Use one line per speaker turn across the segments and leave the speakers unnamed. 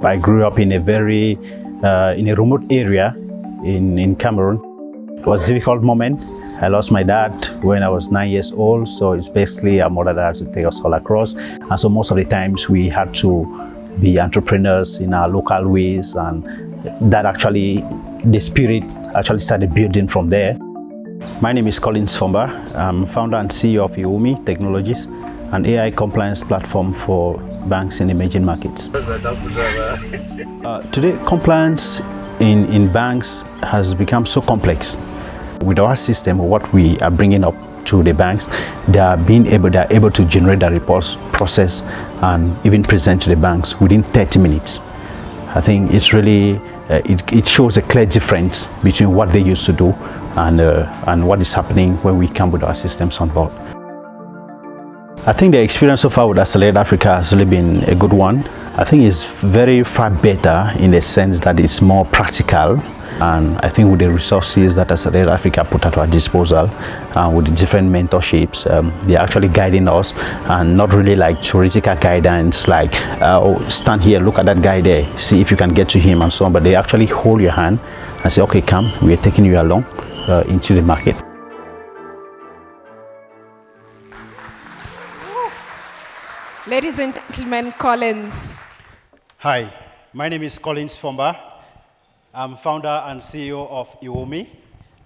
I grew up in a very in a remote area in Cameroon. It was a difficult moment. I lost my dad when I was 9 years old, so it's basically a mother that had to take us all across. And so most of the times we had to be entrepreneurs in our local ways, and that actually, the spirit actually started building from there. My name is Collins Fomba. I'm founder and CEO of Iwomi Technologies, an AI compliance platform for banks in emerging markets. Today, compliance in banks has become so complex. With our system, what we are bringing up to the banks, they are able to generate the reports, process, and even present to the banks within 30 minutes. I think it's really, it shows a clear difference between what they used to do and what is happening when we come with our systems on board. I think the experience so far with Accelerate Africa has really been a good one. I think it's very far better in the sense that it's more practical, and I think with the resources that Accelerate Africa put at our disposal, with the different mentorships, they're actually guiding us, and not really like theoretical guidance like, oh, stand here, look at that guy there, see if you can get to him and so on, but they actually hold your hand and say, okay, come, we're taking you along into the market.
Ladies and gentlemen, Collins.
Hi, my name is Collins Fomba. I'm founder and CEO of Iwomi.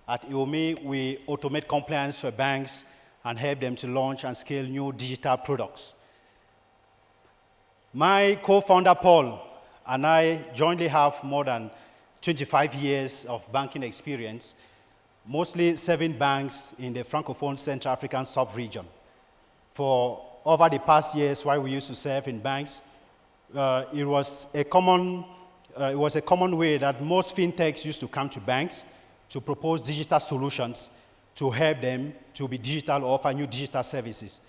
At Iwomi, we automate compliance for banks and help them to launch and scale new digital products. My co-founder, Paul, and I jointly have more than 25 years of banking experience, mostly serving banks in the Francophone Central African sub-region. For over the past years, while we used to serve in banks, it was a common way that most fintechs used to come to banks to propose digital solutions to help them to be digital or offer new digital services.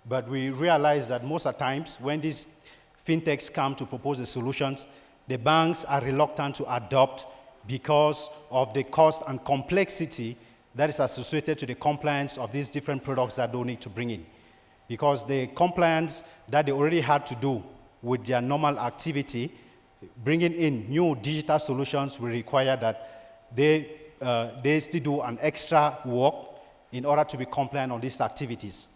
But we realized that most of the times when these fintechs come to propose the solutions, the banks are reluctant to adopt because of the cost and complexity that is associated to the compliance of these different products that they need to bring in. Because the compliance that they already had to do with their normal activity, bringing in new digital solutions will require that they still do an extra work in order to be compliant on these activities.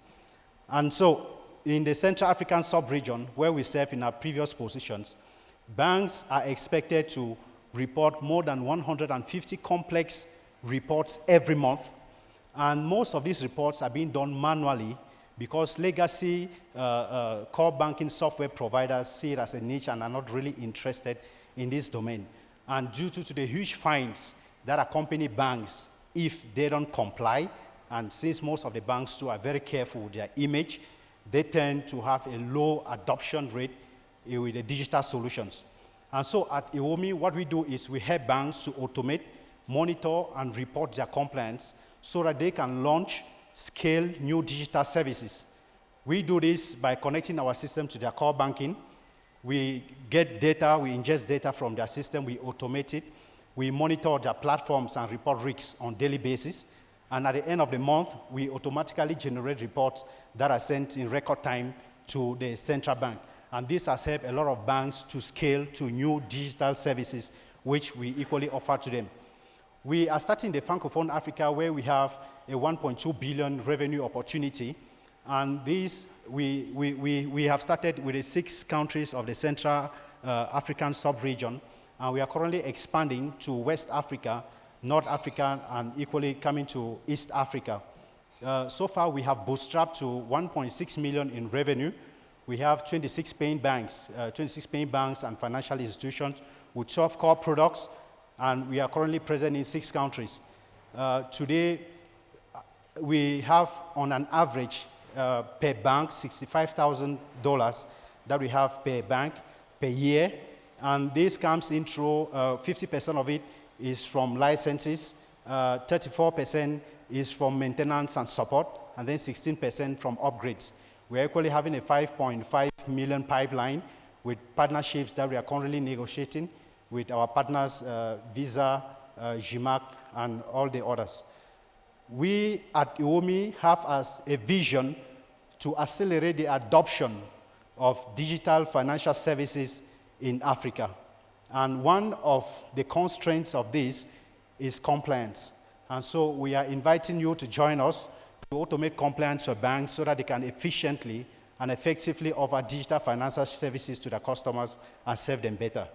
And so in the Central African sub-region, where we serve in our previous positions, banks are expected to report more than 150 complex reports every month. And most of these reports are being done manually because legacy core banking software providers see it as a niche and are not really interested in this domain. And due to the huge fines that accompany banks if they don't comply, and since most of the banks too are very careful with their image, they tend to have a low adoption rate with the digital solutions. And so at Iwomi, what we do is we help banks to automate, monitor, and report their compliance so that they can launch, scale new digital services. We do this by connecting our system to their core banking. We get data, we ingest data from their system, we automate it, we monitor their platforms and report risks on a daily basis. And at the end of the month, we automatically generate reports that are sent in record time to the central bank. And this has helped a lot of banks to scale to new digital services, which we equally offer to them. We are starting the Francophone Africa, where we have a 1.2 billion revenue opportunity. And this, we have started with the 6 countries of the Central African sub-region. And we are currently expanding to West Africa, North Africa, and equally coming to East Africa. So far, we have bootstrapped to 1.6 million in revenue. We have 26 paying banks and financial institutions with 12 core products, and we are currently present in 6 countries. Today, we have on an average per bank $65,000 that we have per bank per year, and this comes in through 50% of it is from licenses, 34% is from maintenance and support, and then 16% from upgrades. We're equally having a 5.5 million pipeline with partnerships that we are currently negotiating with our partners, Visa, GMAC, and all the others. We at Iwomi have as a vision to accelerate the adoption of digital financial services in Africa. And one of the constraints of this is compliance. And so we are inviting you to join us to automate compliance for banks so that they can efficiently and effectively offer digital financial services to their customers and serve them better.